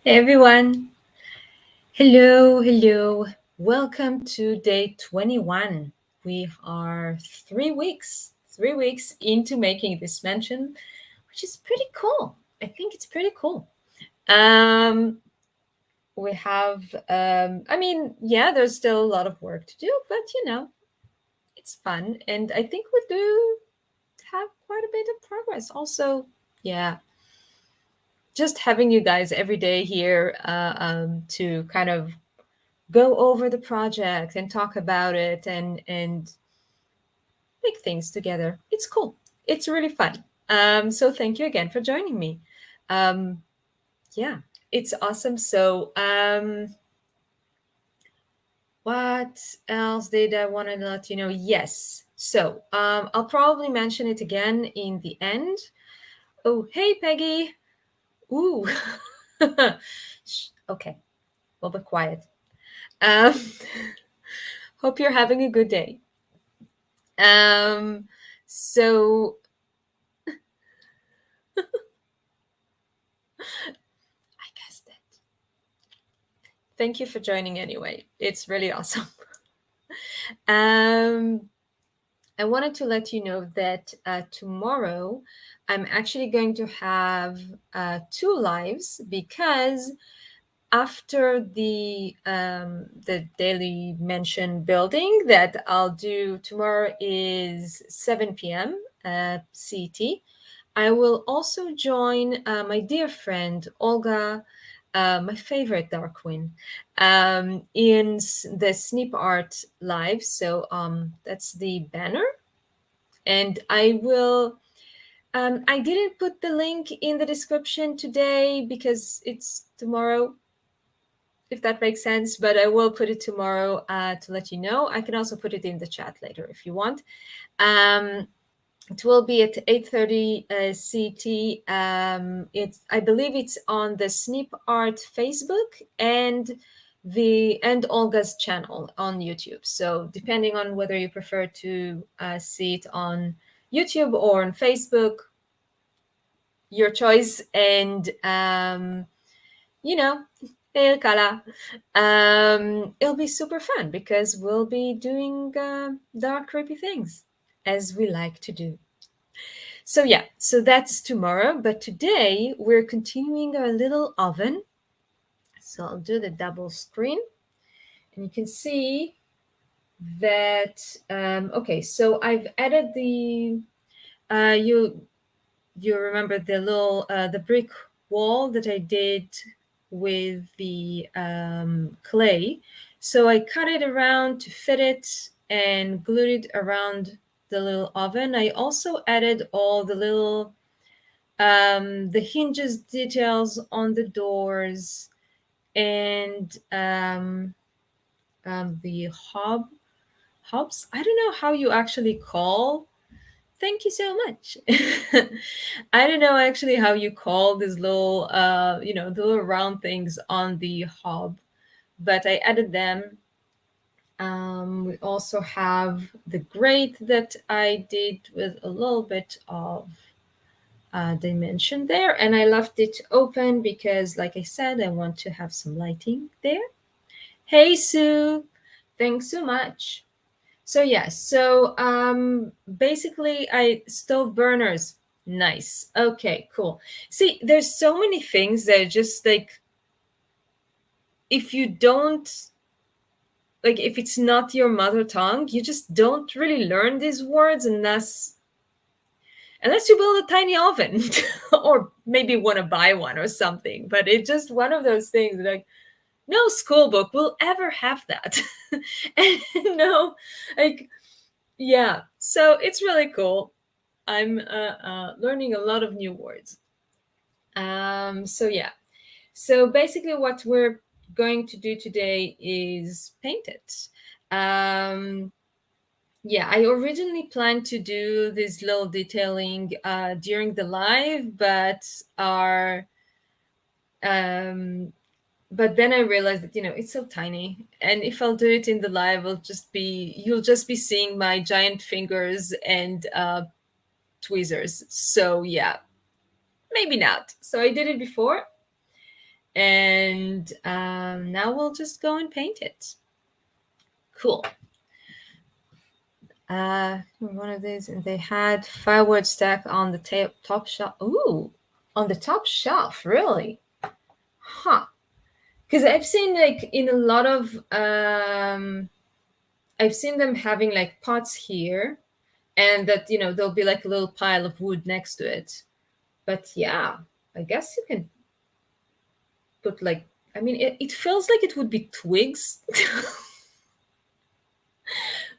Hey everyone. Hello, hello. Welcome to day 21. We are 3 weeks into making this mansion, which is pretty cool. I think it's pretty cool. Um, we have, yeah, there's still a lot of work to do, but it's fun. And I think we do have quite a bit of progress. Also, yeah, just having you guys every day here to kind of go over the project and talk about it and make things together. It's cool. It's really fun. So thank you again for joining me. Um, yeah, it's awesome. So what else did I want to let you know? Yes. So I'll probably mention it again in the end. Oh, hey Peggy. Ooh. Okay, we'll be quiet. Um, hope you're having a good day. Um, so I guessed it. Thank you for joining anyway. It's really awesome. um, I wanted to let you know that tomorrow I'm actually going to have two lives because after the daily mention building that I'll do tomorrow is 7 p.m. CT. I will also join my dear friend Olga, my favorite dark queen, in the Snip Art Live. So that's the banner. And I will. I didn't put the link in the description today because it's tomorrow, if that makes sense, but I will put it tomorrow to let you know. I can also put it in the chat later if you want. It will be at 8:30 CT. I believe it's on the Snip Art Facebook and Olga's channel on YouTube. So depending on whether you prefer to see it on YouTube or on Facebook, your choice. And you know, hey Kala, it'll be super fun because we'll be doing dark, creepy things as we like to do. So yeah, so that's tomorrow. But today we're continuing our little oven. So I'll do the double screen, and you can see that. Okay, so I've added the you remember the little the brick wall that I did with the clay. So I cut it around to fit it and glued it around the little oven. I also added all the little the hinges details on the doors and the hobs. I don't know how you actually call. Thank you so much. I don't know actually how you call these little the little round things on the hob, but I added them. We also have the grate that I did with a little bit of dimension there, and I left it open because, like I said, I want to have some lighting there. Hey Sue, thanks so much. So yeah, so basically I stove burners. Nice. Okay, cool. See, there's so many things that are just like if you don't like if it's not your mother tongue, you just don't really learn these words unless you build a tiny oven or maybe want to buy one or something. But it's just one of those things like no school book will ever have that. And no, like yeah, so it's really cool. I'm learning a lot of new words. So yeah, so basically what we're going to do today is paint it. Um, yeah, I originally planned to do this little detailing during the live, um, but then I realized that it's so tiny, and if I'll do it in the live, you'll just be seeing my giant fingers and tweezers. So yeah, maybe not. So I did it before, And now we'll just go and paint it. Cool. One of these, and they had firewood stack on the top shelf. Ooh, on the top shelf, really? Huh. Because I've seen like in a lot of I've seen them having like pots here, and that there'll be like a little pile of wood next to it. But yeah, I guess you can put like, I mean, it feels like it would be twigs,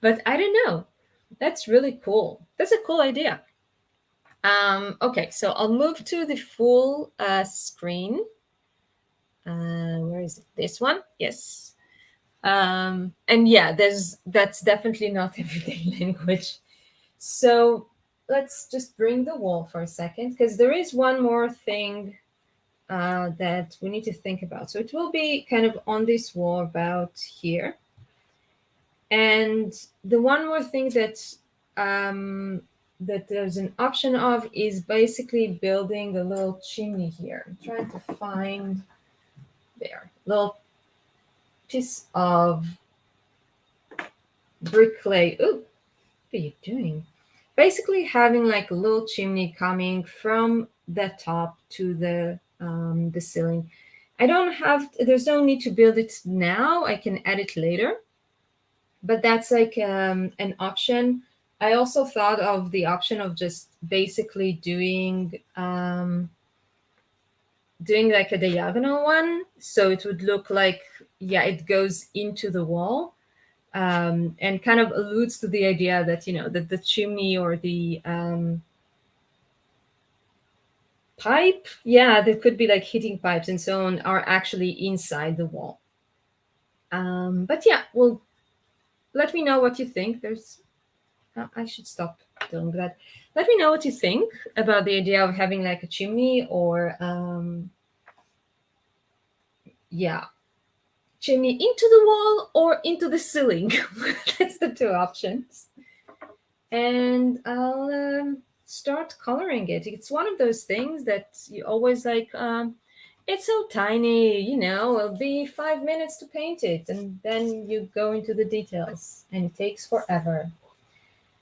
but I don't know. That's really cool. That's a cool idea. Okay, so I'll move to the full screen. Where is it? This one? Yes. And yeah, that's definitely not everyday language. So let's just bring the wall for a second, because there is one more thing that we need to think about. So it will be kind of on this wall about here. And the one more thing that there's an option of is basically building a little chimney here. I'm trying to find there little piece of brick clay. Ooh, what are you doing? Basically having like a little chimney coming from the top to the ceiling. There's no need to build it now. I can add it later, but that's like an option. I also thought of the option of just basically doing like a diagonal one, so it would look like, yeah, it goes into the wall, and kind of alludes to the idea that that the chimney or the pipe, yeah, there could be like heating pipes and so on, are actually inside the wall. But yeah, well, let me know what you think. I should stop doing that. Let me know what you think about the idea of having like a chimney, or yeah, chimney into the wall or into the ceiling. That's the two options. And I'll start coloring it. It's one of those things that you always like, it's so tiny, it'll be 5 minutes to paint it. And then you go into the details and it takes forever.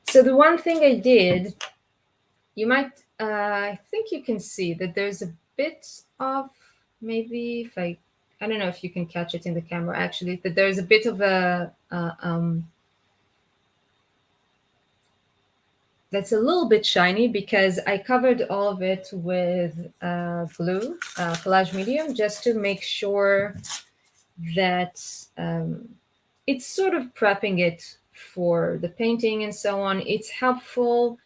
So the one thing I did, you might, I think you can see that there's a bit of, maybe if I don't know if you can catch it in the camera actually, that there's a bit of a, that's a little bit shiny because I covered all of it with glue, collage medium, just to make sure that it's sort of prepping it for the painting and so on. It's helpful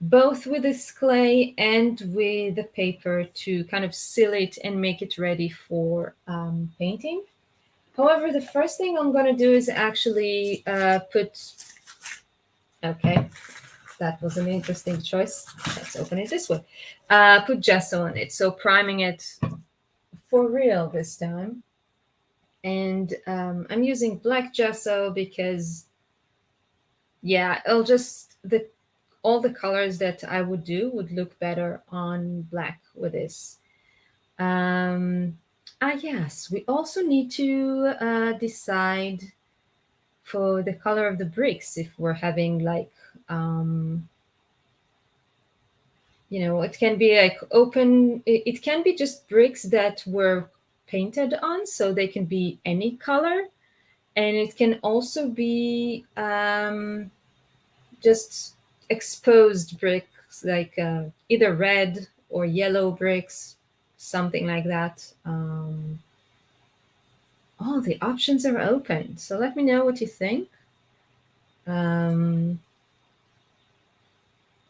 both with this clay and with the paper to kind of seal it and make it ready for painting. However, the first thing I'm going to do is actually okay, that was an interesting choice. Let's open it this way. Put gesso on it, so priming it for real this time. And I'm using black gesso because, yeah, all the colors that I would do would look better on black with this. Yes, we also need to decide for the color of the bricks if we're having like it can be like open, it can be just bricks that were painted on, so they can be any color. And it can also be just exposed bricks, like either red or yellow bricks, something like that. All the options are open, so let me know what you think. I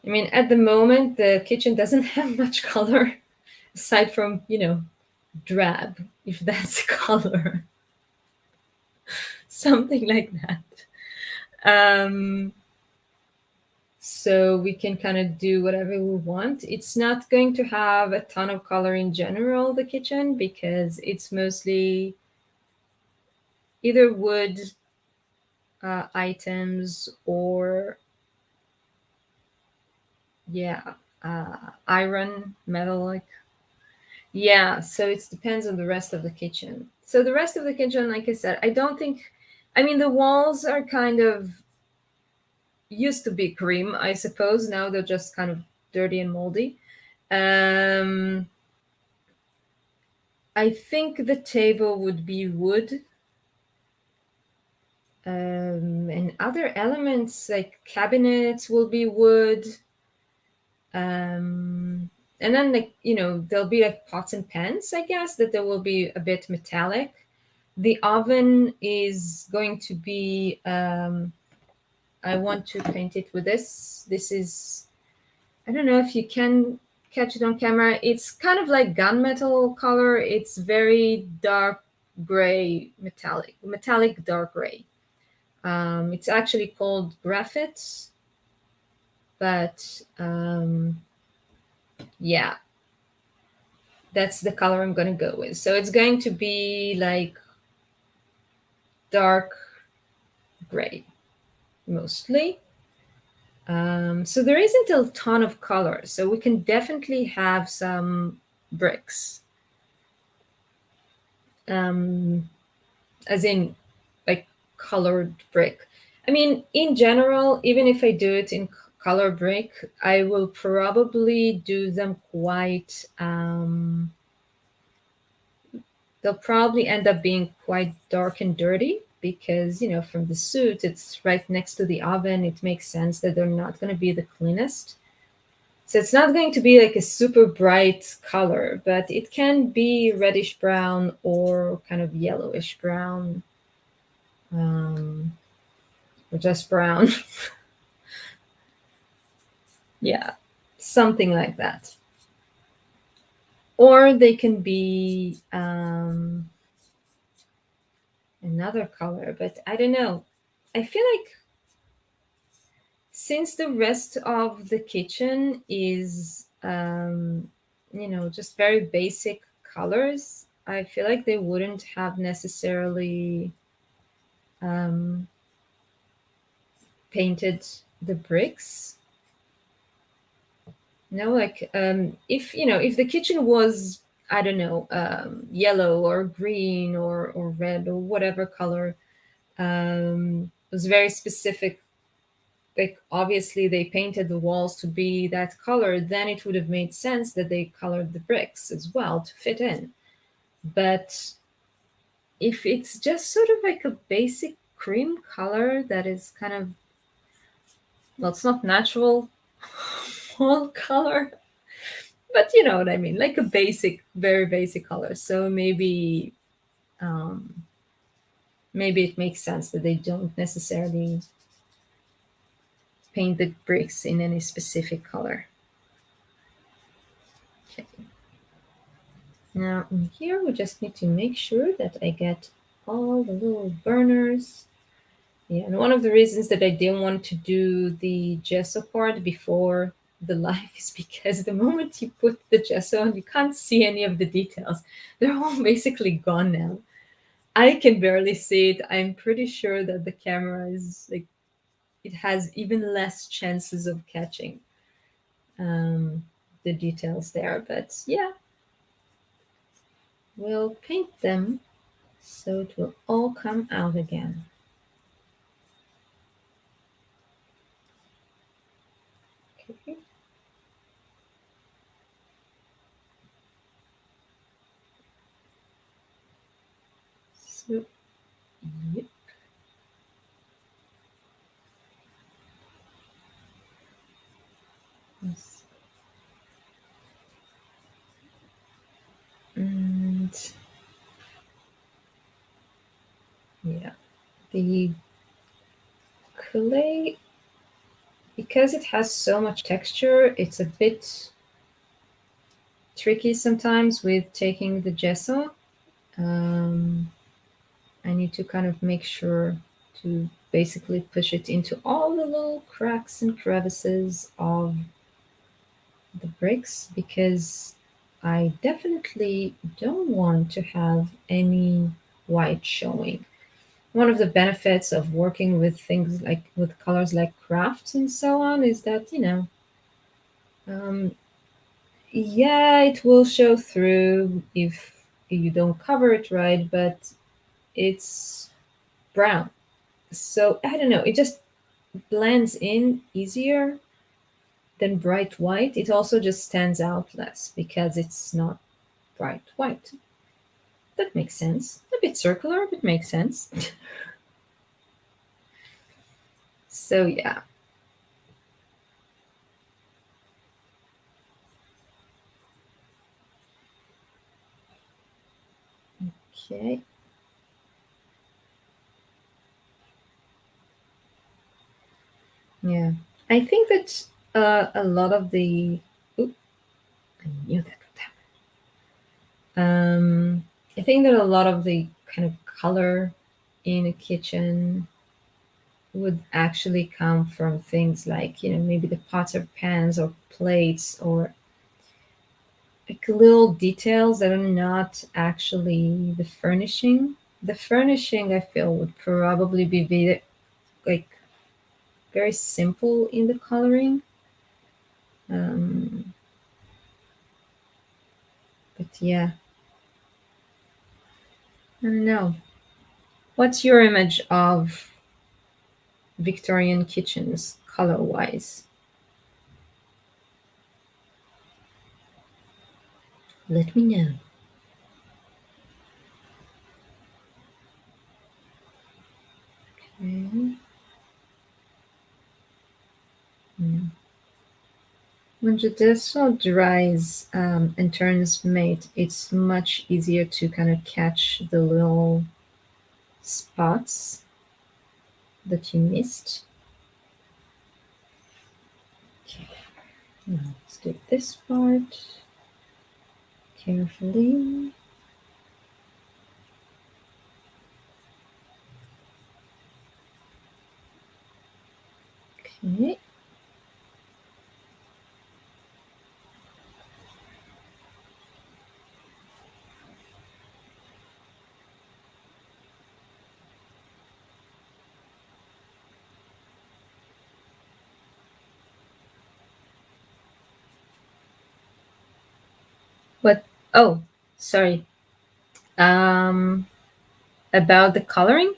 mean, at the moment, the kitchen doesn't have much color aside from, drab, if that's a color, something like that. So we can kind of do whatever we want. It's not going to have a ton of color in general, the kitchen, because it's mostly either wood items or, yeah, iron, metal, like, Yeah, so it depends on the rest of the kitchen. So the rest of the kitchen, like I said, I don't think, I mean, the walls are kind of used to be cream, I suppose. Now they're just kind of dirty and moldy. Um, I think the table would be wood. And other elements like cabinets will be wood. Um, and then, like, there'll be like pots and pans, I guess, that there will be a bit metallic. The oven is going to be, I want to paint it with this. This is, I don't know if you can catch it on camera. It's kind of like gunmetal color. It's very dark gray, metallic dark gray. It's actually called graphite, but yeah, that's the color I'm going to go with. So it's going to be like dark gray mostly. So there isn't a ton of color, so we can definitely have some bricks. Um, as in like colored brick. I mean, in general, even if I do it in color brick, I will probably do them quite, they'll probably end up being quite dark and dirty because, from the suit, it's right next to the oven. It makes sense that they're not going to be the cleanest. So it's not going to be like a super bright color, but it can be reddish brown or kind of yellowish brown, or just brown. Yeah, something like that. Or they can be another color, but I don't know. I feel like since the rest of the kitchen is, just very basic colors, I feel like they wouldn't have necessarily um, painted the bricks. Like, if the kitchen was, I don't know, yellow or green or red or whatever color, was very specific, like obviously they painted the walls to be that color, then it would have made sense that they colored the bricks as well to fit in. But if it's just sort of like a basic cream color that is kind of, well, it's not natural wall color, but you know what I mean, like a basic, very basic color. So um, maybe it makes sense that they don't necessarily paint the bricks in any specific color. Okay. Now in here, we just need to make sure that I get all the little burners. Yeah, and one of the reasons that I didn't want to do the gesso part before the live is because the moment you put the gesso on, you can't see any of the details. They're all basically gone now. I can barely see it. I'm pretty sure that the camera is like, it has even less chances of catching the details there. But yeah, we'll paint them so it will all come out again. Okay. So, yep. Yes. And yeah, the clay, because it has so much texture, it's a bit tricky sometimes with taking the gesso. Um, I need to kind of make sure to basically push it into all the little cracks and crevices of the bricks because I definitely don't want to have any white showing. One of the benefits of working with things like with colors like crafts and so on is that, um, Yeah, it will show through if you don't cover it right, but it's brown. So I don't know, it just blends in easier than bright white. It also just stands out less because it's not bright white. That makes sense. A bit circular, but makes sense. So yeah. Okay. Yeah. I think that a lot of the oop, I knew that would happen. I think that a lot of the kind of color in a kitchen would actually come from things like, maybe the pots or pans or plates or like little details that are not actually the furnishing. The furnishing, I feel, would probably be like very simple in the coloring. Um, but yeah, I don't know. What's your image of Victorian kitchens color wise? Let me know. Okay. Hmm. When the gesso dries and turns mate, it's much easier to kind of catch the little spots that you missed. Okay, now let's do this part carefully. Okay. What? Oh, sorry. Um, about the coloring.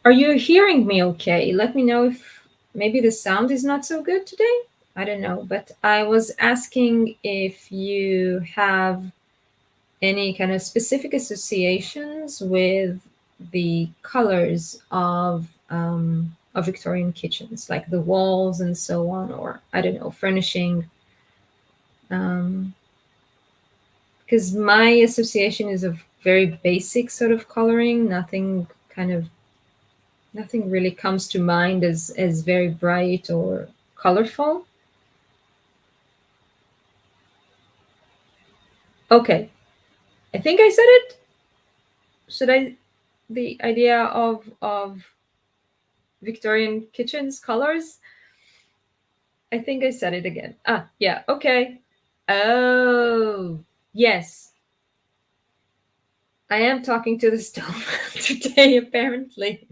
Are you hearing me okay? Let me know if maybe the sound is not so good today. I don't know, but I was asking if you have any kind of specific associations with the colors of Victorian kitchens, like the walls and so on, or I don't know, furnishing. Um, because my association is of very basic sort of coloring, nothing really comes to mind as very bright or colorful. Okay, I think I said it. Should I? The idea of Victorian kitchens colors. I think I said it again. Ah, yeah. Okay. Oh, yes. I am talking to the stove today. Apparently,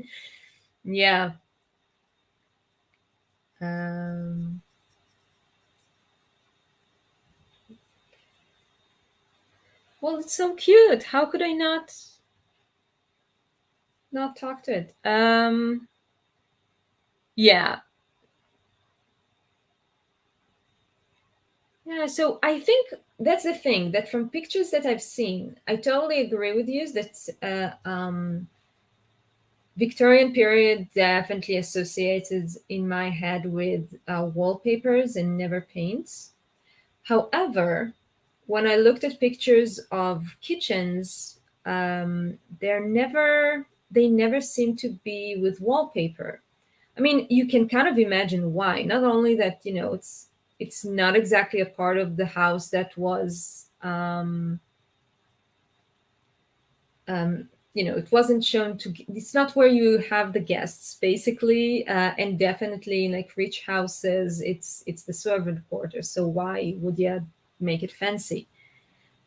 yeah. Um, well, it's so cute. How could I not talk to it? Yeah. Yeah, so I think that's the thing that from pictures that I've seen, I totally agree with you that Victorian period definitely associated in my head with wallpapers and never paints. However, when I looked at pictures of kitchens, they never seem to be with wallpaper. I mean, you can kind of imagine why. Not only that, it's not exactly a part of the house that was it wasn't shown to, it's not where you have the guests basically, and definitely in like rich houses it's the servant quarters, so why would you make it fancy?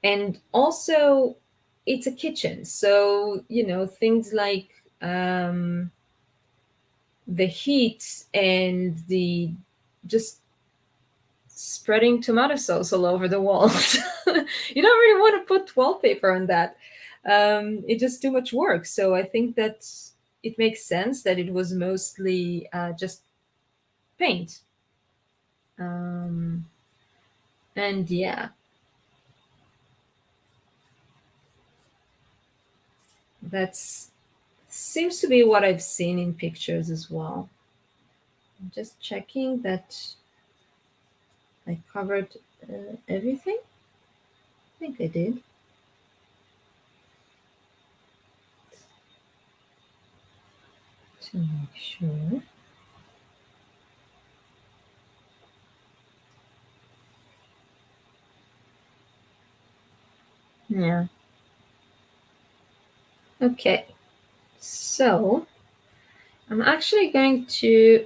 And also it's a kitchen, so things like the heat and the just spreading tomato sauce all over the walls. You don't really want to put wallpaper on that. It's just too much work. So I think that it makes sense that it was mostly just paint. Um, and yeah, that's seems to be what I've seen in pictures as well. I'm just checking that I covered everything. I think I did. To make sure. Yeah. Okay. So I'm actually going to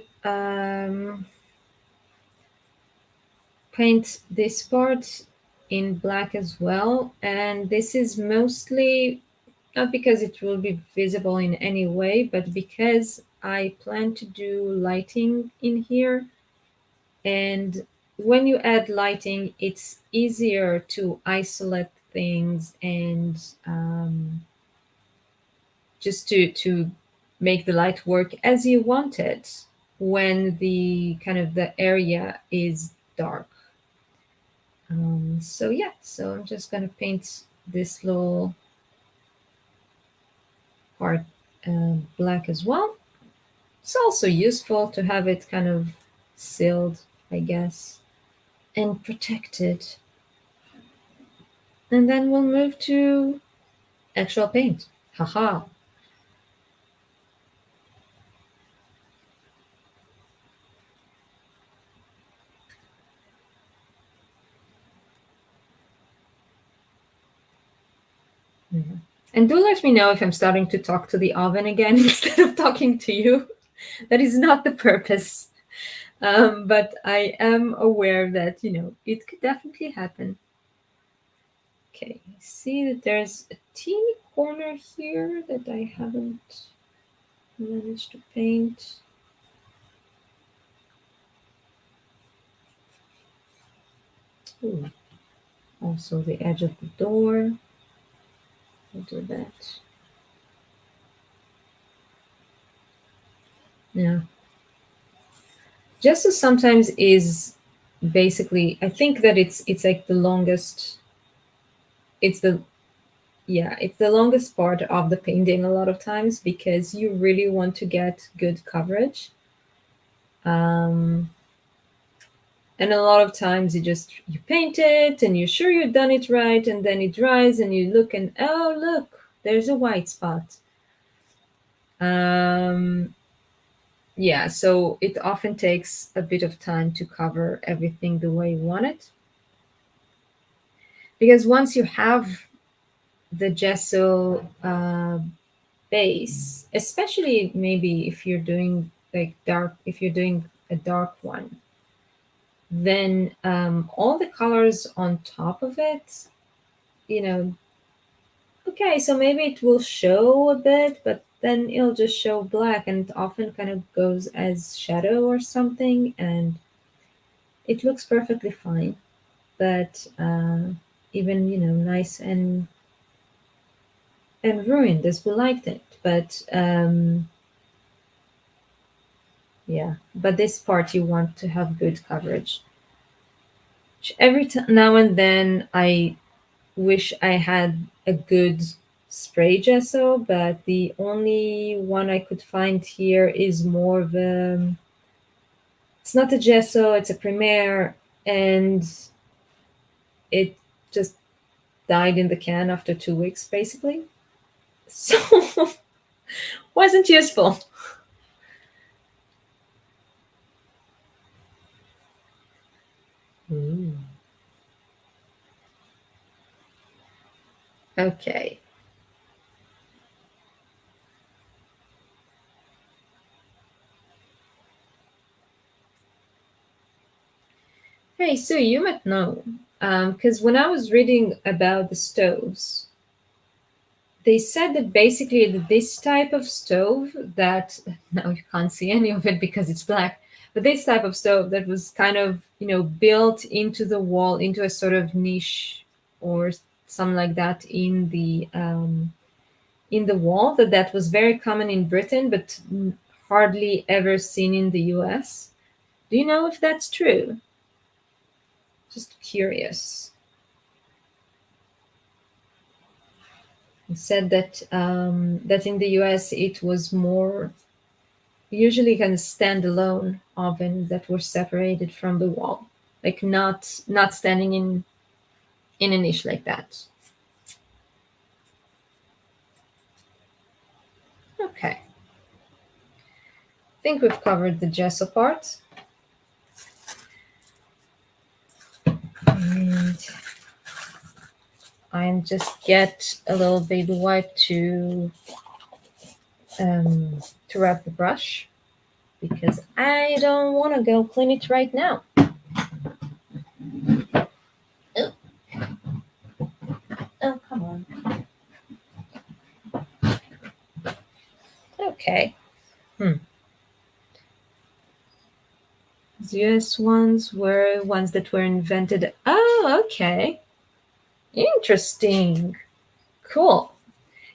paint this part in black as well. And this is mostly not because it will be visible in any way, but because I plan to do lighting in here. And when you add lighting, it's easier to isolate things and just to make the light work as you want it when the kind of the area is dark. So yeah, so I'm just gonna paint this little part black as well. It's also useful to have it kind of sealed, I guess, and protected. And then we'll move to actual paint. Haha. Yeah. And do let me know if I'm starting to talk to the oven again instead of talking to you. That is not the purpose. But I am aware that, it could definitely happen. Okay, I see that there's a teeny corner here that I haven't managed to paint. Ooh. Also the edge of the door. I'll do that. Yeah. Gesso sometimes is basically, I think that it's like the longest, it's the yeah, it's the longest part of the painting a lot of times because you really want to get good coverage. Um, and a lot of times you paint it and you're sure you've done it right, and then it dries and you look and oh look, there's a white spot. Um, yeah, so it often takes a bit of time to cover everything the way you want it. Because once you have the gesso base, especially maybe if you're doing like dark, if you're doing a dark one, then all the colors on top of it, you know, okay, so maybe it will show a bit, but then it'll just show black and it often kind of goes as shadow or something, and it looks perfectly fine. But even, nice and ruined as we liked it. But yeah, but this part you want to have good coverage. Every now and then I wish I had a good spray gesso, but the only one I could find here is more of a. It's not a gesso; it's a Premier, and it just died in the can after 2 weeks, basically. So wasn't useful. Ooh. Okay. Hey, so you might know, because when I was reading about the stoves, they said that basically this type of stove that now you can't see any of it because it's black, but this type of stove that was kind of built into the wall into a sort of niche or something like that in the wall, that was very common in Britain but hardly ever seen in the US. Do you know if that's true? Just curious. He said that that in the US it was more usually kind of standalone ovens that were separated from the wall, like not standing in a niche like that. Okay, I think we've covered the gesso part. And I'm just get a little baby wipe to wrap the brush because I don't want to go clean it right now. Oh, oh, come on. Okay. The US ones were ones that were invented. Oh, okay. Interesting. Cool.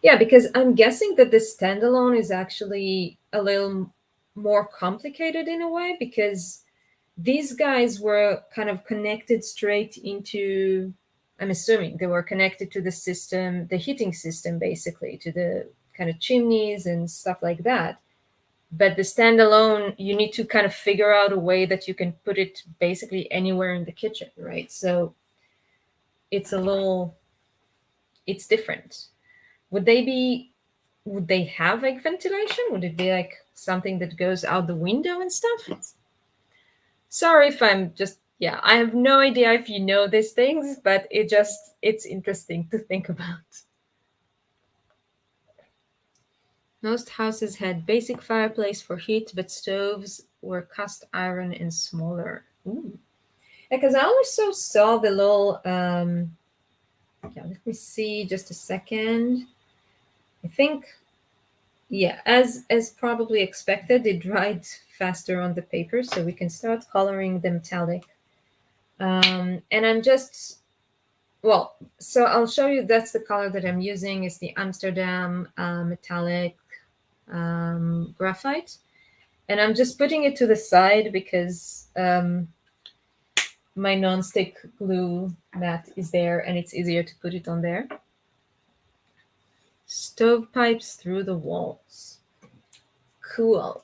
Yeah, because I'm guessing that the standalone is actually a little more complicated in a way because these guys were kind of connected straight into, I'm assuming they were connected to the system, the heating system, basically, to the kind of chimneys and stuff like that. But the standalone, you need to kind of figure out a way that you can put it basically anywhere in the kitchen, right? So it's a little, it's different. Would they have like ventilation? Would it be like something that goes out the window and stuff? Sorry if I'm just, yeah, I have no idea if you know these things, but it's interesting to think about. Most houses had basic fireplace for heat, but stoves were cast iron and smaller. Ooh. Because I also saw the little, yeah, let me see just a second. I think, yeah, as probably expected, it dried faster on the paper, so we can start coloring the metallic. And I'm just, well, so I'll show you that's the color that I'm using is the Amsterdam metallic graphite. And I'm just putting it to the side because my non-stick glue mat is there and it's easier to put it on there. Stovepipes through the walls. Cool.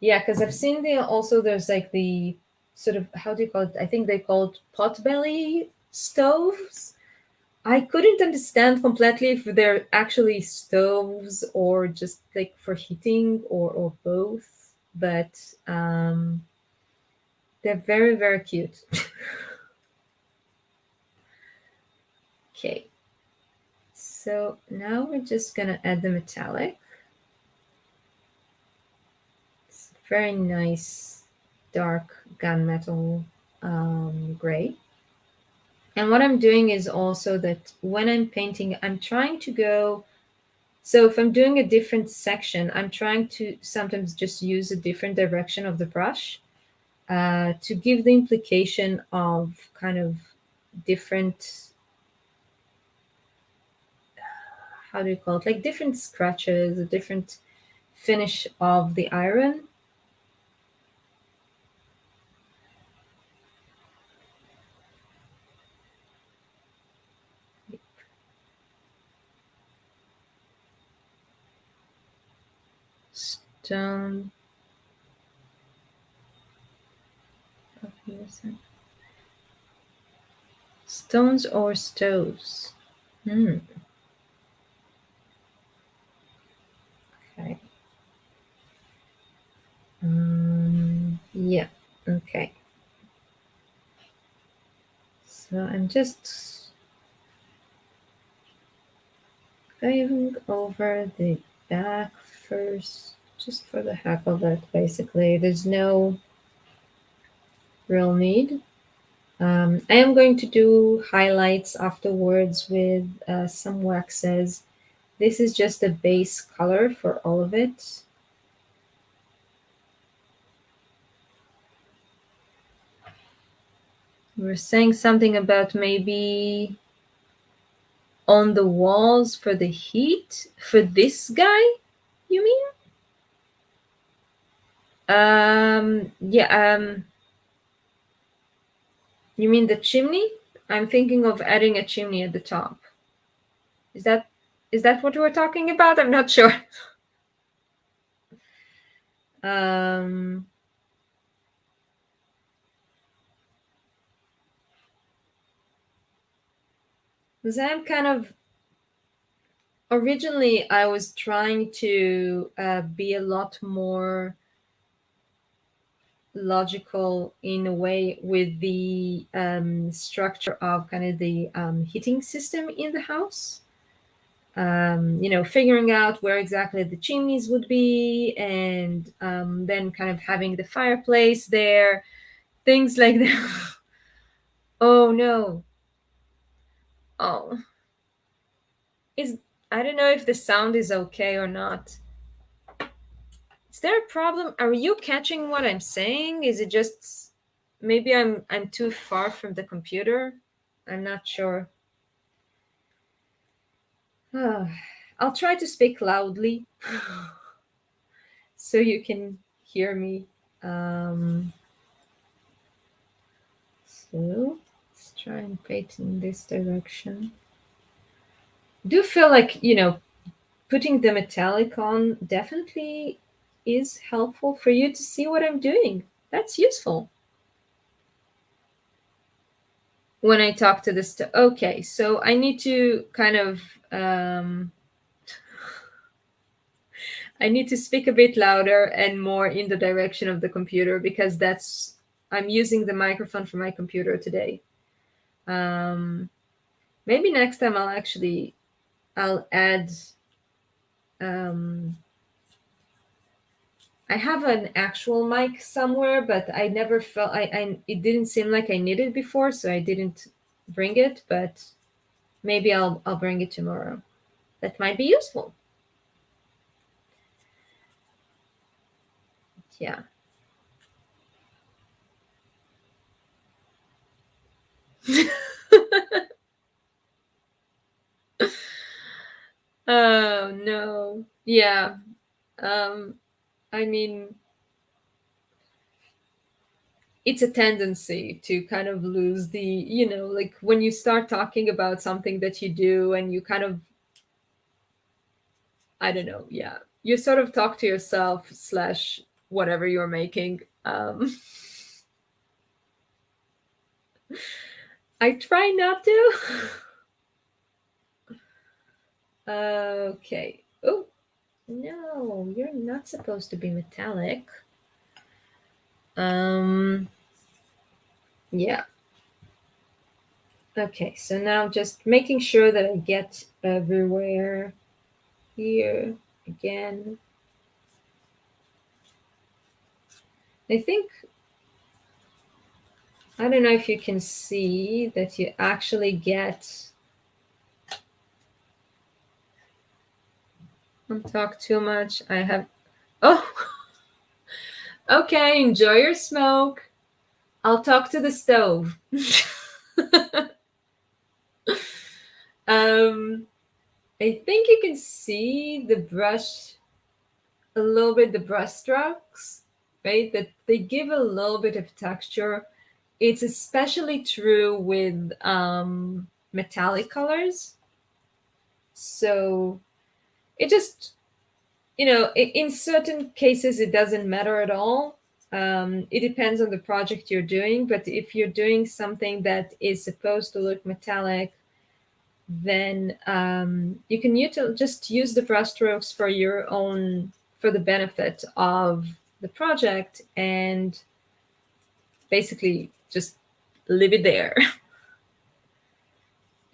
Yeah, because I've seen there's like the sort of, how do you call it? I think they called potbelly stoves. I couldn't understand completely if they're actually stoves or just like for heating or both, but they're very, very cute. Okay, so now we're just gonna add the metallic. It's very nice dark gunmetal gray. And what I'm doing is also that when I'm painting, I'm trying to go. So if I'm doing a different section, I'm trying to sometimes just use a different direction of the brush to give the implication of kind of different, how do you call it? Like different scratches, a different finish of the iron. Stone. Stones or stoves? Hmm. Okay. Yeah. Okay. So I'm just going over the back first, just for the heck of it, basically. There's no real need. I am going to do highlights afterwards with some waxes. This is just a base color for all of it. We were saying something about maybe on the walls for the heat for this guy, you mean? Yeah, you mean the chimney? I'm thinking of adding a chimney at the top. Is that what we're talking about? I'm not sure. Um, because I'm kind of originally I was trying to be a lot more logical in a way with the structure of kind of the heating system in the house. Figuring out where exactly the chimneys would be, and then kind of having the fireplace there, things like that. Oh no. Oh, is I don't know if the sound is okay or not. Is there a problem? Are you catching what I'm saying? Is it just maybe I'm too far from the computer? I'm not sure. I'll try to speak loudly so you can hear me. So let's try and paint in this direction. Do feel like, putting the metallic on definitely is helpful for you to see what I'm doing. That's useful. When I talk to this, okay, so I need to kind of, I need to speak a bit louder and more in the direction of the computer because I'm using the microphone for my computer today. Um, Maybe next time I'll add, um, I have an actual mic somewhere, but I never felt it didn't seem like I needed it before, so I didn't bring it, but maybe I'll bring it tomorrow. That might be useful. Yeah. Oh no. Yeah. Um I mean, it's a tendency to kind of lose like when you start talking about something that you do and you kind of, I don't know, yeah. You sort of talk to yourself slash whatever you're making. I try not to. Okay. Oh, no, you're not supposed to be metallic. Um, yeah. Okay, so now just making sure that I get everywhere here again. I think, I don't know if you can see that you actually get, don't talk too much. I have, oh, okay, enjoy your smoke. I'll talk to the stove. um, I think you can see the brush, a little bit, the brush strokes, right? That they give a little bit of texture. It's especially true with metallic colors. So it just, in certain cases, it doesn't matter at all. It depends on the project you're doing. But if you're doing something that is supposed to look metallic, then you can just use the brushstrokes for your own, for the benefit of the project, and basically just leave it there.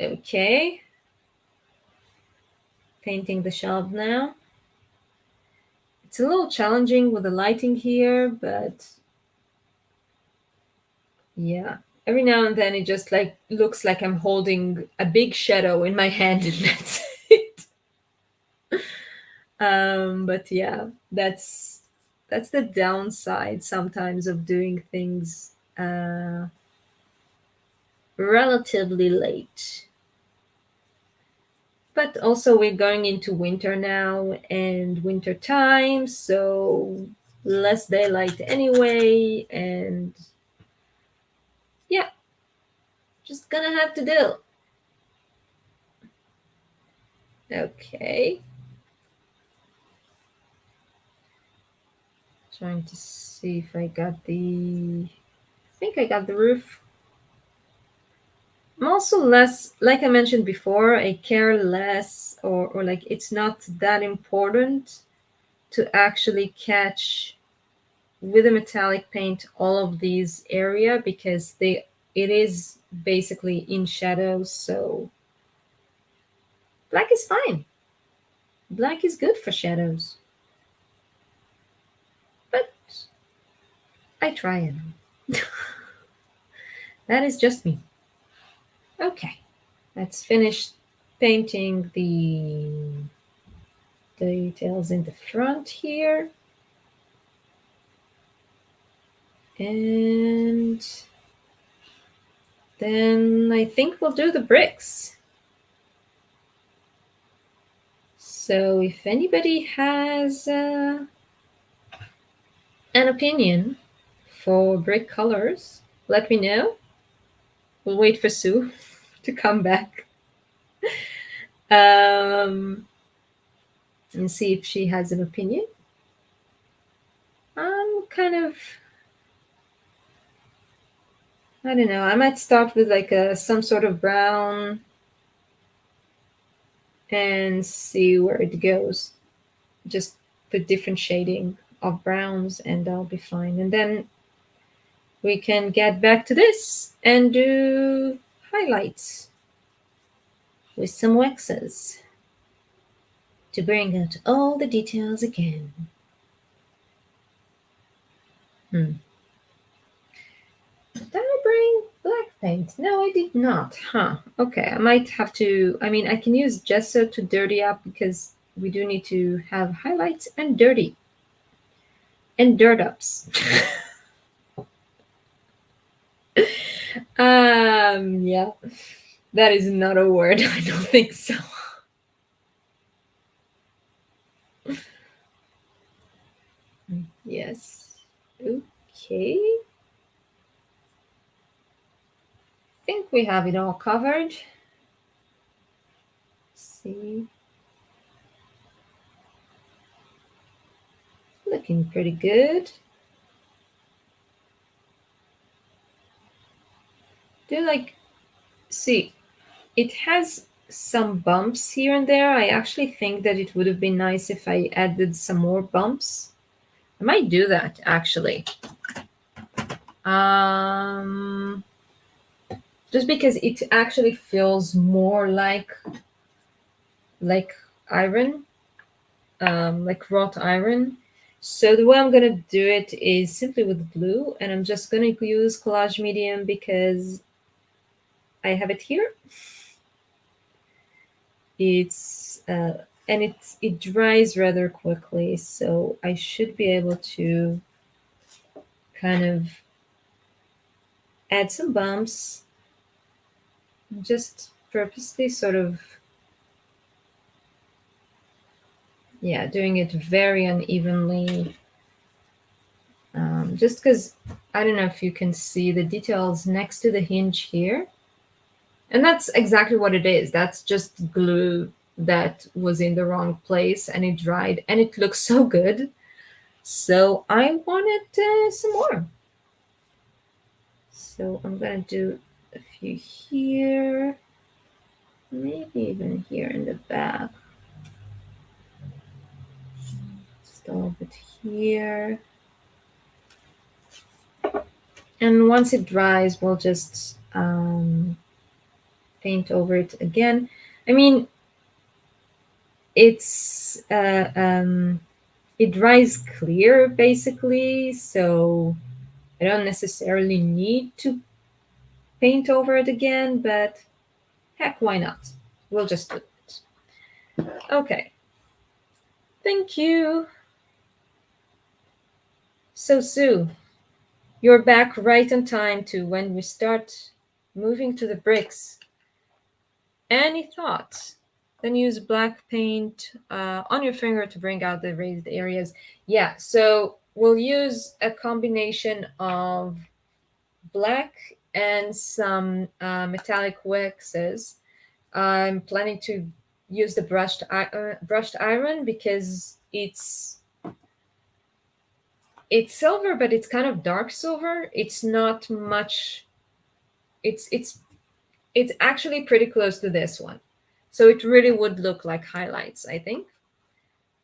Okay, painting the shelf now. It's a little challenging with the lighting here, but yeah. Every now and then it just like looks like I'm holding a big shadow in my hand and that's it. But yeah, that's the downside sometimes of doing things relatively late. But also we're going into winter now and winter time, so less daylight anyway, and yeah, just gonna have to do. Okay. Trying to see if I got the. I think I got the roof. I'm also less, like I mentioned before, I care less, or like it's not that important to actually catch with a metallic paint all of these area because it is basically in shadows, so black is fine. Black is good for shadows. But I try it. That is just me. Okay. Let's finish painting the details in the front here. And then I think we'll do the bricks. So if anybody has an opinion for brick colors, let me know. We'll wait for Sue to come back and see if she has an opinion. I'm kind of, I don't know. I might start with like some sort of brown and see where it goes. Just put different shading of browns and I'll be fine. And then we can get back to this and do highlights with some waxes to bring out all the details again. Did I bring black paint? No, I did not. Huh. Okay, I might have to. I mean, I can use gesso to dirty up because we do need to have highlights and dirty. And dirt ups. Yeah. That is not a word. I don't think so. Yes. Okay. I think we have it all covered. Let's see. Looking pretty good. Do like, see, it has some bumps here and there. I actually think that it would have been nice if I added some more bumps. I might do that actually. Just because it actually feels more like iron, like wrought iron. So the way I'm gonna do it is simply with glue, and I'm just gonna use collage medium because I have it here. It's and it dries rather quickly, so I should be able to kind of add some bumps, just purposely sort of, yeah, doing it very unevenly, just because I don't know if you can see the details next to the hinge here. And that's exactly what it is. That's just glue that was in the wrong place and it dried and it looks so good. So I wanted some more. So I'm going to do a few here, maybe even here in the back. Just a little bit here. And once it dries, we'll just paint over it again. I mean, it's it dries clear basically, so I don't necessarily need to paint over it again, but heck, why not? We'll just do it. Okay. Thank you. So, Sue, you're back right on time to when we start moving to the bricks. Any thoughts? Then use black paint on your finger to bring out the raised areas. Yeah, so we'll use a combination of black and some metallic waxes. I'm planning to use the brushed iron because it's silver, but it's kind of dark silver. It's not much. It's actually pretty close to this one, so it really would look like highlights, I think.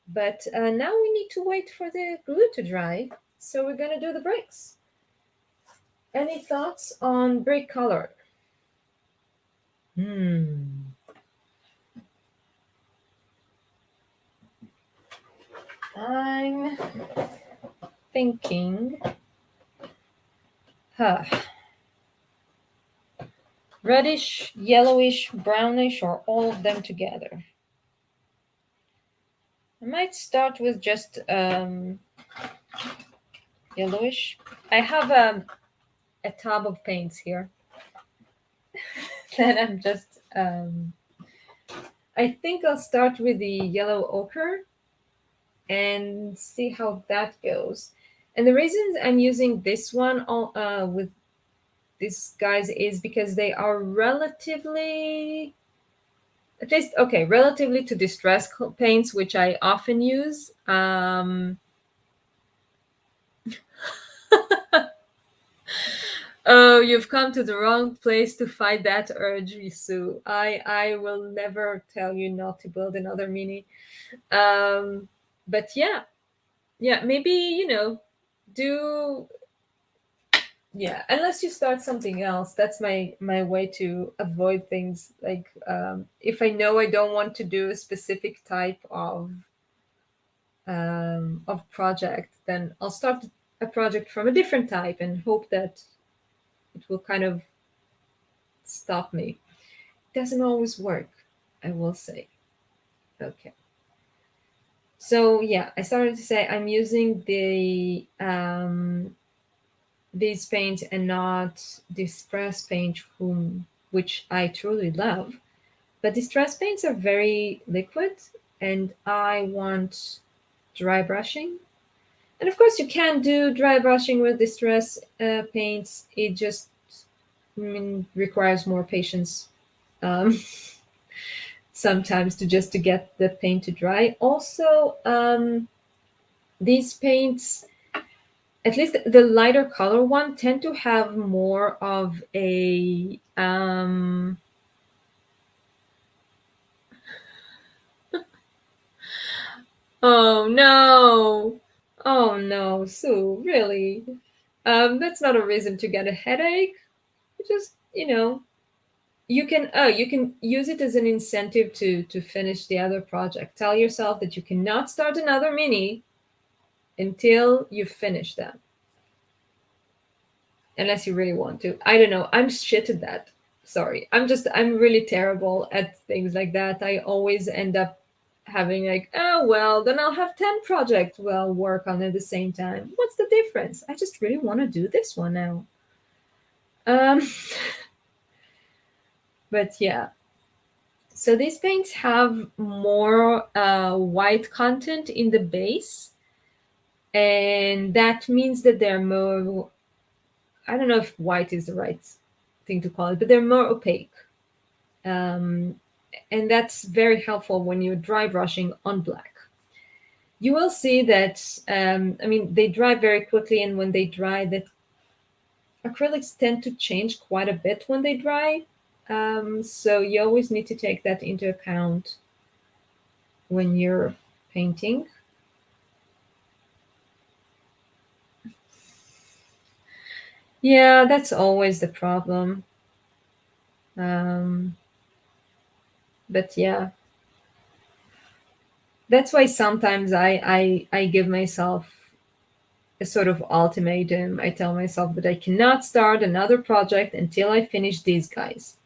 But now we need to wait for the glue to dry, so we're gonna do the bricks. Any thoughts on brick color? Hmm. I'm thinking, huh, reddish, yellowish, brownish, or all of them together. I might start with just yellowish. I have a tub of paints here that I'm just. I think I'll start with the yellow ochre and see how that goes. And the reason I'm using this one with these guys is because they are relatively, at least okay, relatively to distress paints, which I often use. Oh, you've come to the wrong place to fight that urge, Sue. I will never tell you not to build another mini. Um, but yeah, yeah, maybe do yeah. Unless you start something else, that's my way to avoid things like if I know I don't want to do a specific type of project, then I'll start a project from a different type and hope that it will kind of stop me. Doesn't always work, I will say. Okay. So yeah, I started to say I'm using these paints and not distress paint, which I truly love. But distress paints are very liquid, and I want dry brushing. And of course, you can do dry brushing with distress paints. It just requires more patience. Um, sometimes to get the paint to dry. Also, these paints, at least the lighter color one, tend to have more of a oh no, oh no, Sue, really. That's not a reason to get a headache. Just you can use it as an incentive to finish the other project. Tell yourself that you cannot start another mini until you finish them, unless you really want to. I don't know. I'm shit at that. Sorry. I'm really terrible at things like that. I always end up having like, oh well, then I'll have 10 projects well work on at the same time. What's the difference? I just really want to do this one now. Um but yeah. So these paints have more white content in the base, and that means that they're more, I don't know if white is the right thing to call it, but they're more opaque. Um, and that's very helpful when you're dry brushing on black. You will see that, they dry very quickly, and when they dry, the acrylics tend to change quite a bit when they dry. So you always need to take that into account when you're painting. Yeah, that's always the problem. Um, but yeah, that's why sometimes I give myself a sort of ultimatum. I tell myself that I cannot start another project until I finish these guys.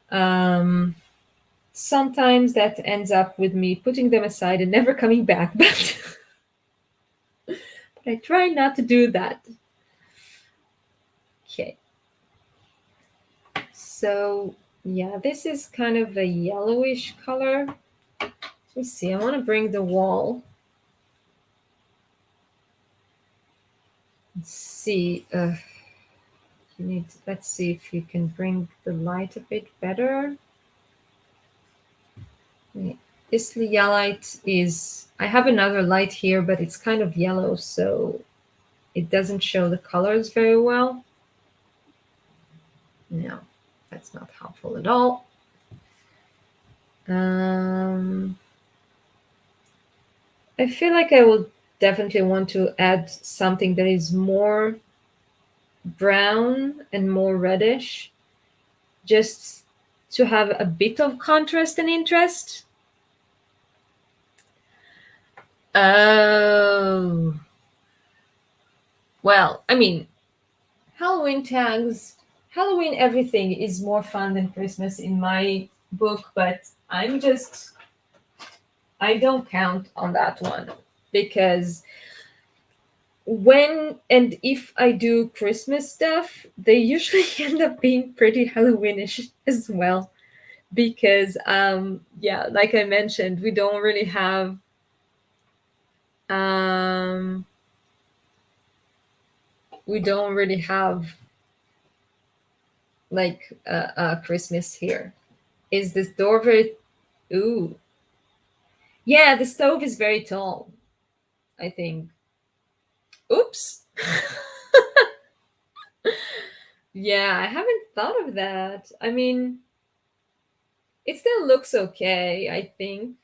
Um, sometimes that ends up with me putting them aside and never coming back, but I try not to do that. Okay. So yeah, this is kind of a yellowish color. Let's see, I want to bring the wall. Let's see. Let's see if you can bring the light a bit better. Wait, this yellow light is, I have another light here, but it's kind of yellow, so it doesn't show the colors very well. No, that's not helpful at all. I feel like I will definitely want to add something that is more brown and more reddish, just to have a bit of contrast and interest. Oh, well, I mean, Halloween tags, Halloween everything is more fun than Christmas in my book, but I don't count on that one because when and if I do Christmas stuff, they usually end up being pretty Halloweenish as well. Because yeah, like I mentioned, um we don't really have like Christmas here. Is this door very ooh. Yeah, the stove is very tall, I think. Oops. Yeah, I haven't thought of that. I mean, it still looks okay, I think.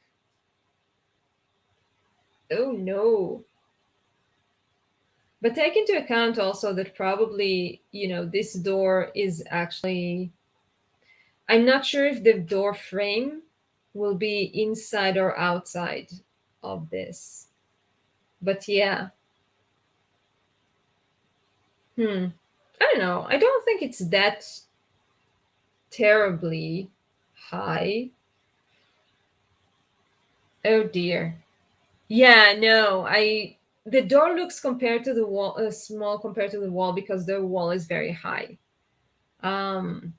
Oh no. But take into account also that probably, this door is actually, I'm not sure if the door frame will be inside or outside of this. But yeah. Hmm. I don't know. I don't think it's that terribly high. Oh dear. Yeah, no. The door looks compared to the wall small compared to the wall because the wall is very high. Um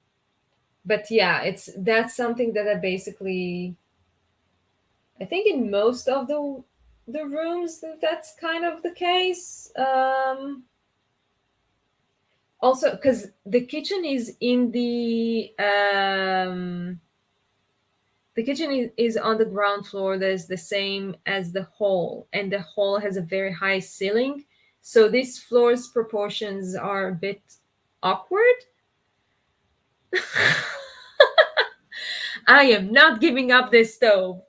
but yeah, that's something that I think in most of the rooms that's kind of the case. Also because the kitchen is in the kitchen is on the ground floor that is the same as the hall, and the hall has a very high ceiling, so this floor's proportions are a bit awkward. I am not giving up this stove.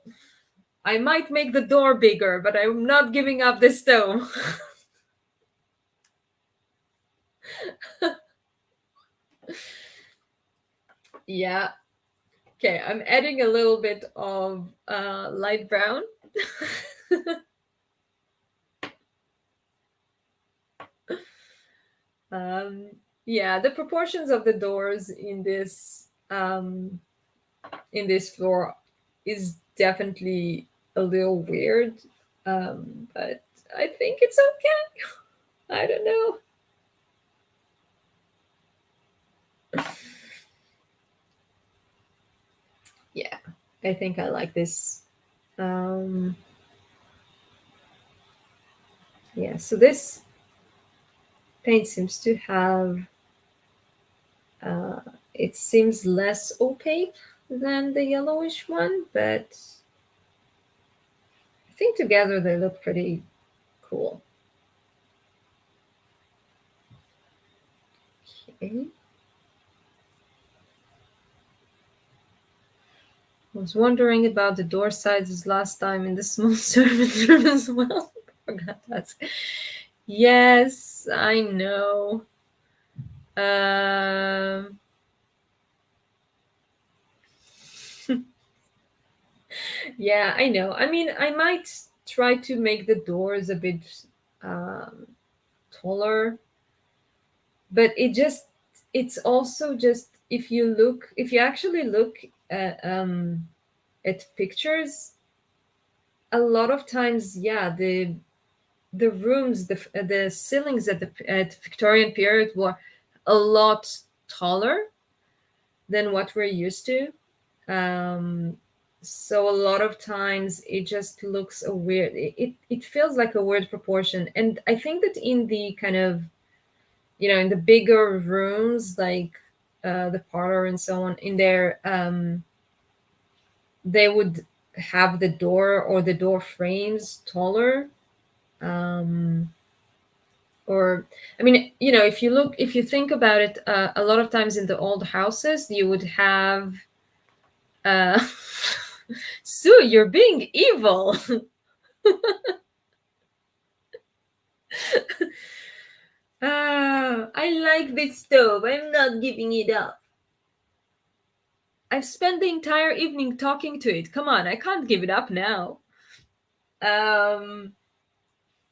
I might make the door bigger, but I'm not giving up this stove. Yeah. Okay, I'm adding a little bit of light brown. um, yeah, the proportions of the doors in this floor is definitely a little weird, but I think it's okay. I don't know. Yeah, I think I like this. Um, yeah, so this paint seems to have, uh, it seems less opaque than the yellowish one, but I think together they look pretty cool. Okay. I was wondering about the door sizes last time in the small servant room as well. Forgot that. Yes, I know. Um, yeah, I know. I mean, I might try to make the doors a bit um, taller, but it's also just if you actually look at at pictures, a lot of times, yeah, the rooms, the ceilings at Victorian period were a lot taller than what we're used to. Um, so a lot of times it just looks a weird. It feels like a weird proportion, and I think that in the kind of, in the bigger rooms, like the parlor and so on, in there, they would have the door or the door frames taller. Um, or I mean, if you think about it, a lot of times in the old houses you would have uh Sue, you're being evil. I like this stove, I'm not giving it up. I've spent the entire evening talking to it, come on, I can't give it up now. um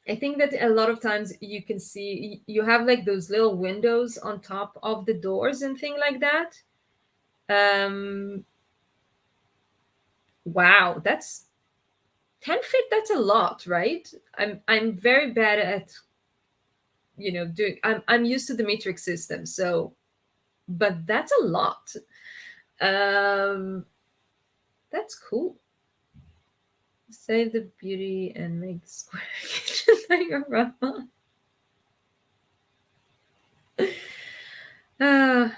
I think that a lot of times you can see you have like those little windows on top of the doors and thing like that. um wow, that's 10 feet, that's a lot, right? I'm very bad at, doing, I'm used to the metric system, so, but that's a lot. um that's cool. Save the beauty and make the square kitchen diorama. uh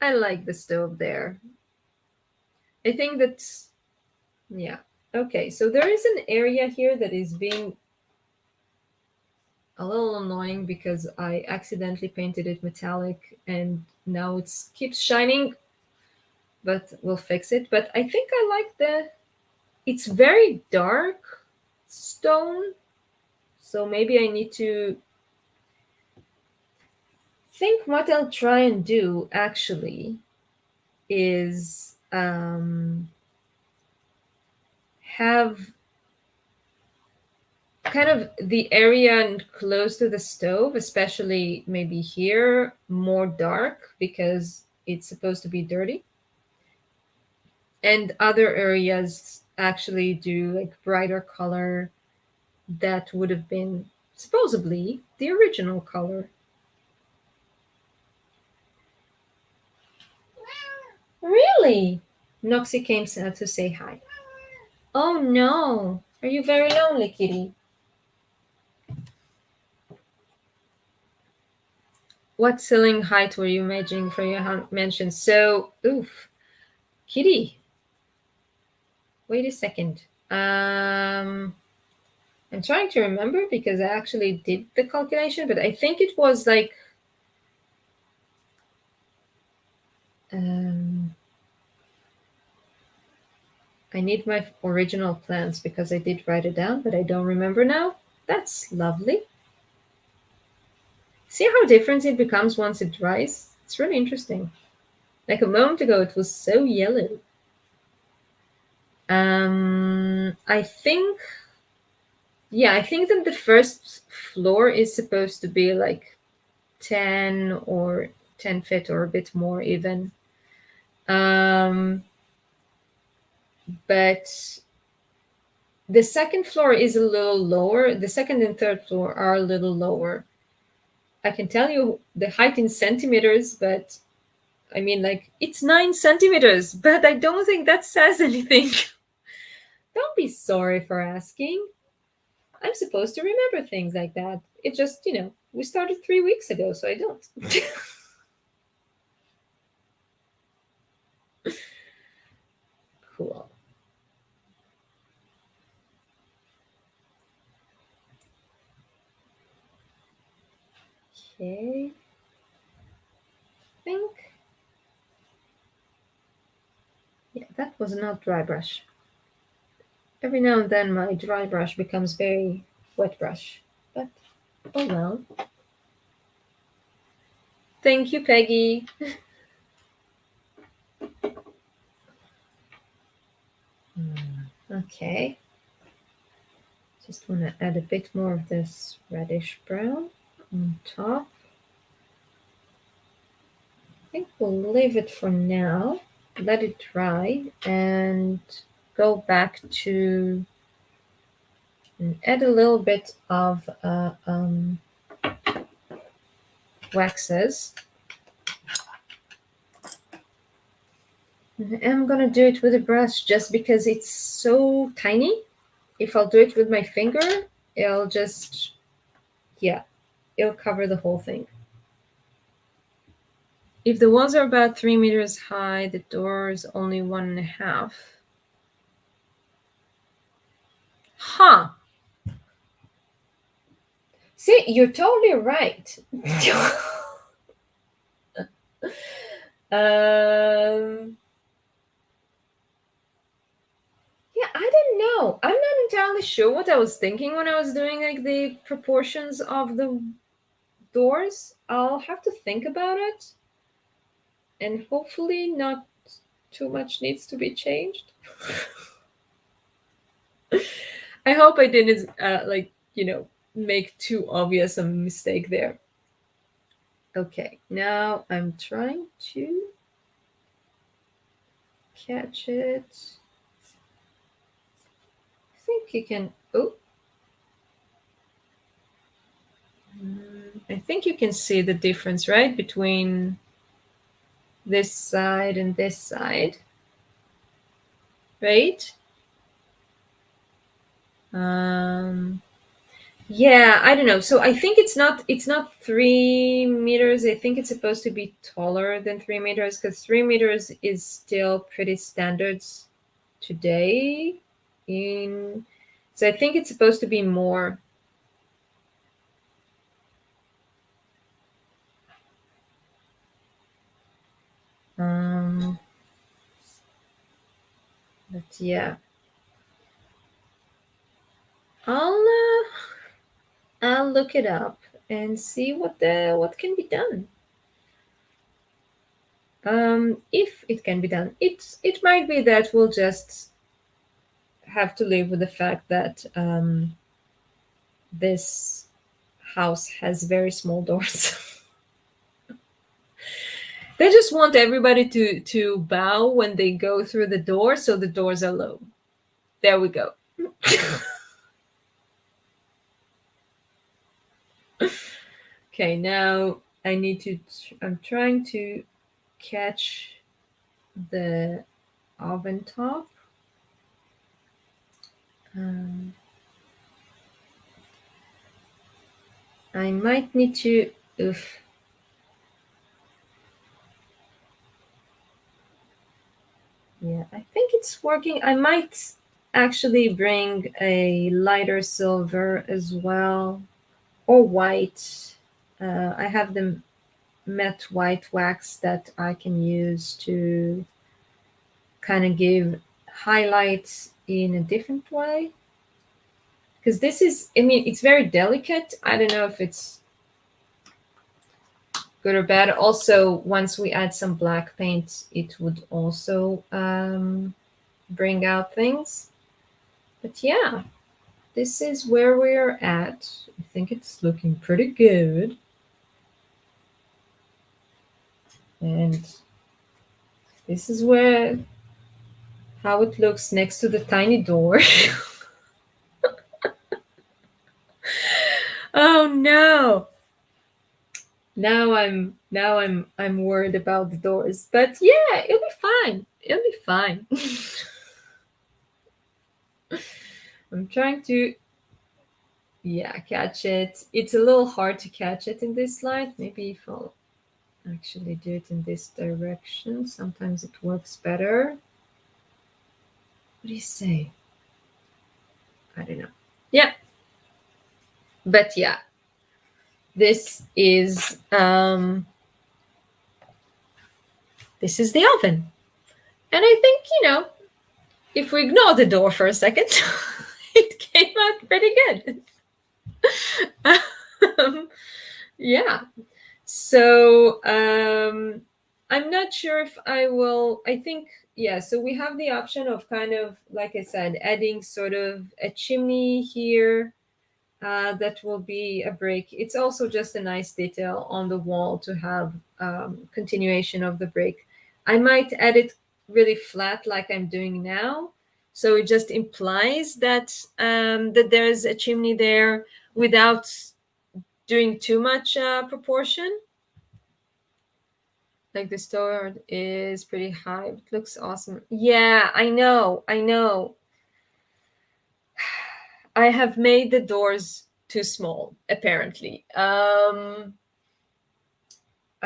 I like the stove there. I think that's, yeah. Okay, so there is an area here that is being a little annoying because I accidentally painted it metallic and now it keeps shining, but we'll fix it. But I think I like it's very dark stone, so maybe I need to think what I'll try and do actually is have kind of the area close to the stove, especially maybe here, more dark because it's supposed to be dirty. And other areas actually do like brighter color that would have been supposedly the original color. Really? Noxie came to say hi. Oh no. Are you very lonely, kitty? What ceiling height were you measuring for your mansion? So, oof, kitty. Wait a second. I'm trying to remember because I actually did the calculation, but I think it was like um, I need my original plans because I did write it down, but I don't remember now. That's lovely. See how different it becomes once it dries? It's really interesting. Like a moment ago, it was so yellow. I think, yeah, I think that the first floor is supposed to be like 10 or 10 feet or a bit more even. Um, but the second floor is a little lower. The second and third floor are a little lower. I can tell you the height in centimeters, but I mean, like, it's 9 centimeters, but I don't think that says anything. Don't be sorry for asking. I'm supposed to remember things like that. It just, we started 3 weeks ago, so I don't. Cool. Okay. Think. Yeah, that was not dry brush. Every now and then my dry brush becomes very wet brush. But, oh well. Thank you, Peggy. Okay. Just want to add a bit more of this reddish brown on top. I think we'll leave it for now, let it dry, and go back to and add a little bit of waxes. And I'm gonna do it with a brush just because it's so tiny. If I'll do it with my finger, it'll just, yeah, it'll cover the whole thing. If the walls are about 3 meters high, the door is only 1.5. Huh. See, you're totally right. Yeah, I don't know. I'm not entirely sure what I was thinking when I was doing like the proportions of the doors. I'll have to think about it, and hopefully not too much needs to be changed. I hope I didn't make too obvious a mistake there. Okay, now I'm trying to catch it. I think you can. Oh, I think you can see the difference, right, between this side and this side, right? Yeah, I don't know. So I think it's not 3 meters. I think it's supposed to be taller than 3 meters because 3 meters is still pretty standards today. In so I think it's supposed to be more. Um, but yeah, I'll uh, I'll look it up and see what can be done. If it can be done, it might be that we'll just have to live with the fact that this house has very small doors. They just want everybody to bow when they go through the door, so the doors are low. There we go. Okay, now I need to. I'm trying to catch the oven top. Um, I might need to. Oof. Yeah, I think it's working. I might actually bring a lighter silver as well, or white. I have the matte white wax that I can use to kind of give highlights in a different way. Because this is, I mean, it's very delicate. I don't know if it's good or bad. Also, once we add some black paint, it would also bring out things. But yeah, this is where we're at. I think it's looking pretty good. And this is where how it looks next to the tiny door. Oh no. Now I'm worried about the doors. But yeah, it'll be fine. It'll be fine. I'm trying to, yeah, catch it. It's a little hard to catch it in this light. Maybe if I'll actually do it in this direction, sometimes it works better. What do you say? I don't know. Yeah. But yeah, this is the oven. And I think, if we ignore the door for a second, it came out pretty good. Yeah. So I'm not sure if I will. I think, yeah. So we have the option of kind of, like I said, adding sort of a chimney here. That will be a brick. It's also just a nice detail on the wall to have continuation of the brick. I might add it really flat like I'm doing now, So it just implies that that there's a chimney there without doing too much proportion. Like the store is pretty high. It looks awesome. Yeah, I know. I know. I have made the doors too small, apparently. I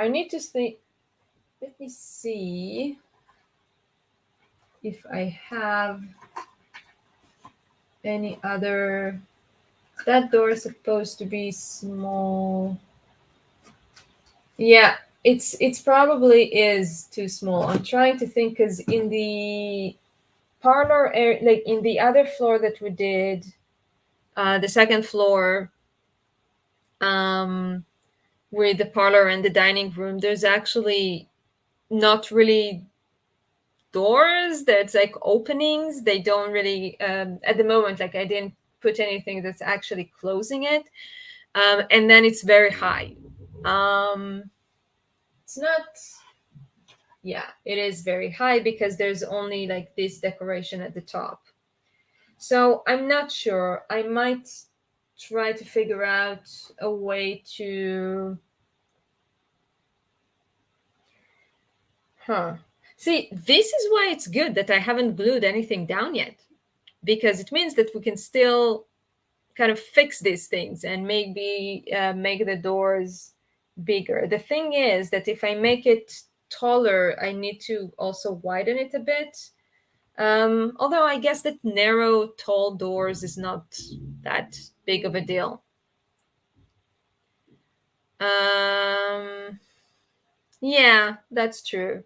need to see. Let me see if I have any other. That door is supposed to be small. Yeah, it's probably is too small. I'm trying to think because in the parlor area, like in the other floor that we did, the second floor, um, with the parlor and the dining room, there's actually not really doors. There's like openings. They don't really at the moment. Like I didn't put anything that's actually closing it, and then it's very high. It's not. Yeah, it is very high because there's only like this decoration at the top. So I'm not sure. I might try to figure out a way to. Huh. See, this is why it's good that I haven't glued anything down yet, because it means that we can still kind of fix these things and maybe make the doors bigger. The thing is that if I make it taller, I need to also widen it a bit. Although I guess that narrow, tall doors is not that big of a deal. Um, yeah, that's true.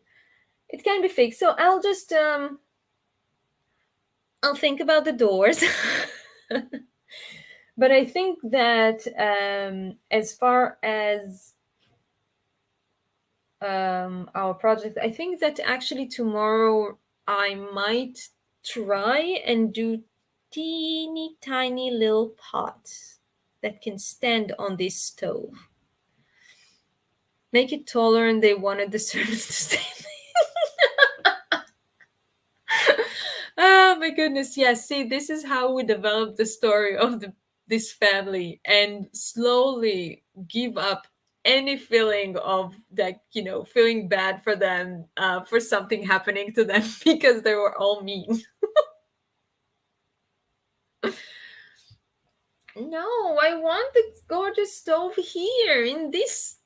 It can be fixed. So I'll just I'll think about the doors. But I think that as far as our project, I think that actually tomorrow I might try and do teeny tiny little pots that can stand on this stove. Make it taller, and they wanted the servants to stay. Oh my goodness, yes. See, this is how we develop the story of this family and slowly give up any feeling of like, feeling bad for them for something happening to them because they were all mean. No, I want the gorgeous stove here in this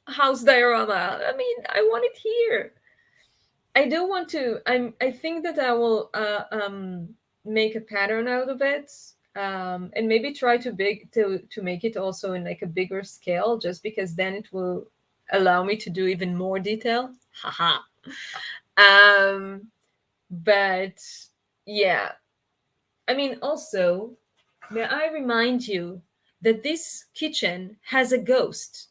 house diorama. I mean, I want it here. I do want to. I think that I will make a pattern out of it, and maybe try to make it also in like a bigger scale, just because then it will allow me to do even more detail. Haha. Um, but yeah, I mean, also, may I remind you that this kitchen has a ghost.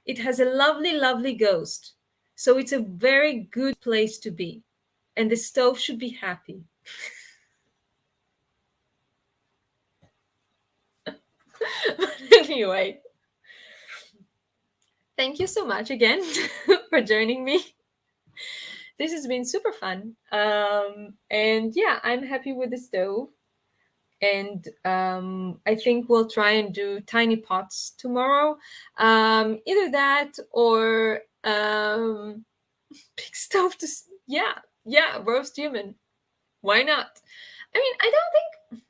It has a lovely, lovely ghost. So it's a very good place to be. And the stove should be happy. But anyway, thank you so much again for joining me. This has been super fun. And yeah, I'm happy with the stove. And I think we'll try and do tiny pots tomorrow. Either that or big stove to, yeah, roast human. Why not? I mean, I don't think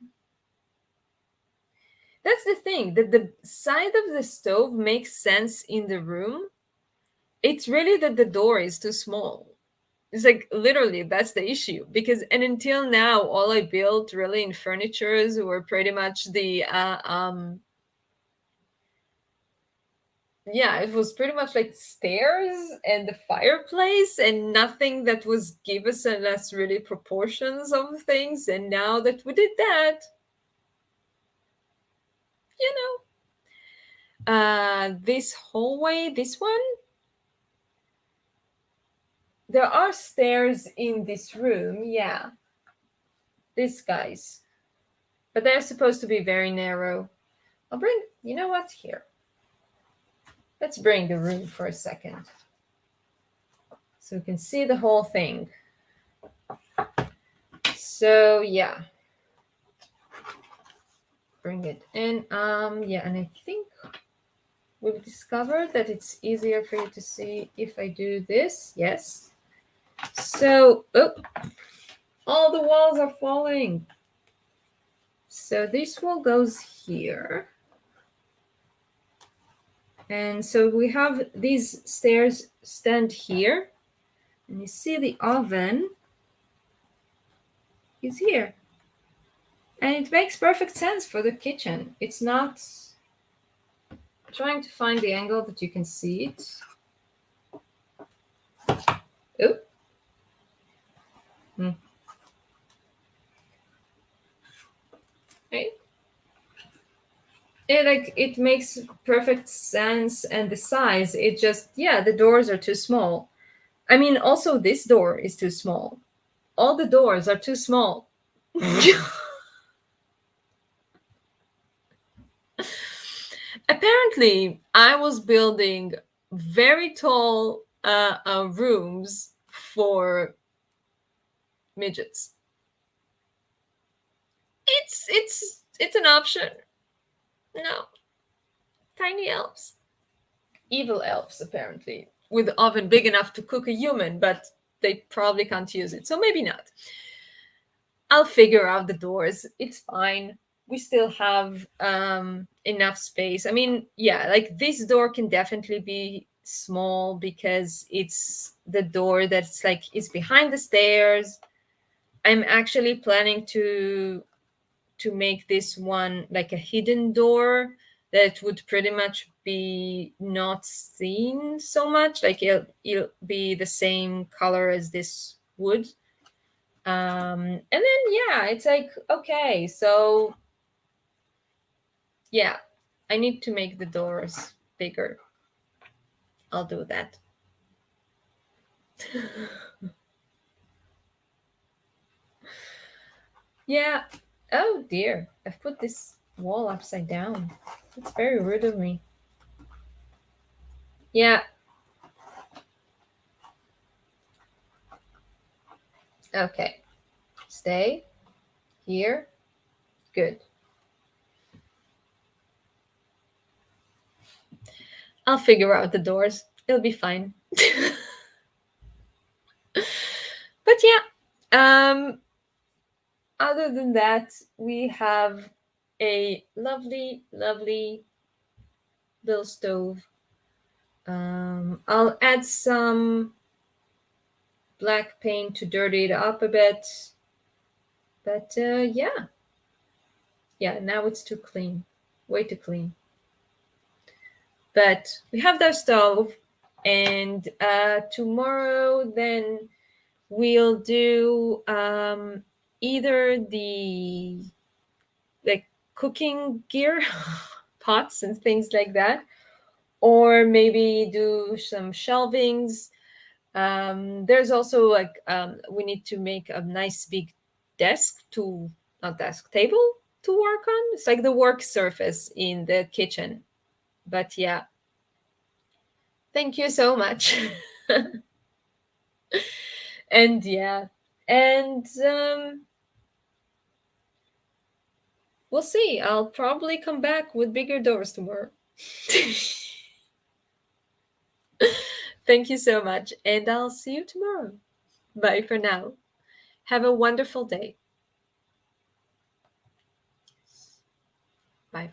that's the thing, that the side of the stove makes sense in the room. It's really that the door is too small. It's like literally that's the issue, because and until now all I built really in furnitures were pretty much the yeah, it was pretty much like stairs and the fireplace and nothing that was give us really proportions of things. And now that we did that, you this hallway, this one, there are stairs in this room, yeah, these guys, but they're supposed to be very narrow. I'll bring, you know what, here, let's bring the room for a second so we can see the whole thing. So yeah, bring it in. Yeah, and I think we've discovered that it's easier for you to see if I do this. Yes. So, oh, all the walls are falling. So this wall goes here. And so we have these stairs stand here. And you see the oven is here. And it makes perfect sense for the kitchen. It's not trying to find the angle that you can see it. Oh. Right? It makes perfect sense, and the size, it just, yeah, the doors are too small. I mean, also this door is too small. All the doors are too small. Apparently, I was building very tall rooms for midgets. It's an option. No, tiny elves, evil elves, apparently, with oven big enough to cook a human, but they probably can't use it, so maybe not. I'll figure out the doors. It's fine. We still have enough space. I mean, yeah, like this door can definitely be small because it's the door that's like is behind the stairs. I'm actually planning to make this one like a hidden door that would pretty much be not seen so much. Like it'll be the same color as this wood. And then yeah, it's like, okay, so yeah, I need to make the doors bigger. I'll do that. Yeah. Oh dear, I've put this wall upside down. It's very rude of me. Yeah. Okay. Stay here. Good. I'll figure out the doors. It'll be fine. But yeah, other than that, we have a lovely, lovely little stove. I'll add some black paint to dirty it up a bit. But yeah, yeah, now it's too clean. Way too clean. But we have the stove, and tomorrow then we'll do either the like cooking gear, pots and things like that, or maybe do some shelvings. There's also like we need to make a nice big desk to not desk table to work on. It's like the work surface in the kitchen. But yeah, thank you so much. And yeah, and we'll see. I'll probably come back with bigger doors tomorrow. Thank you so much, and I'll see you tomorrow. Bye for now. Have a wonderful day.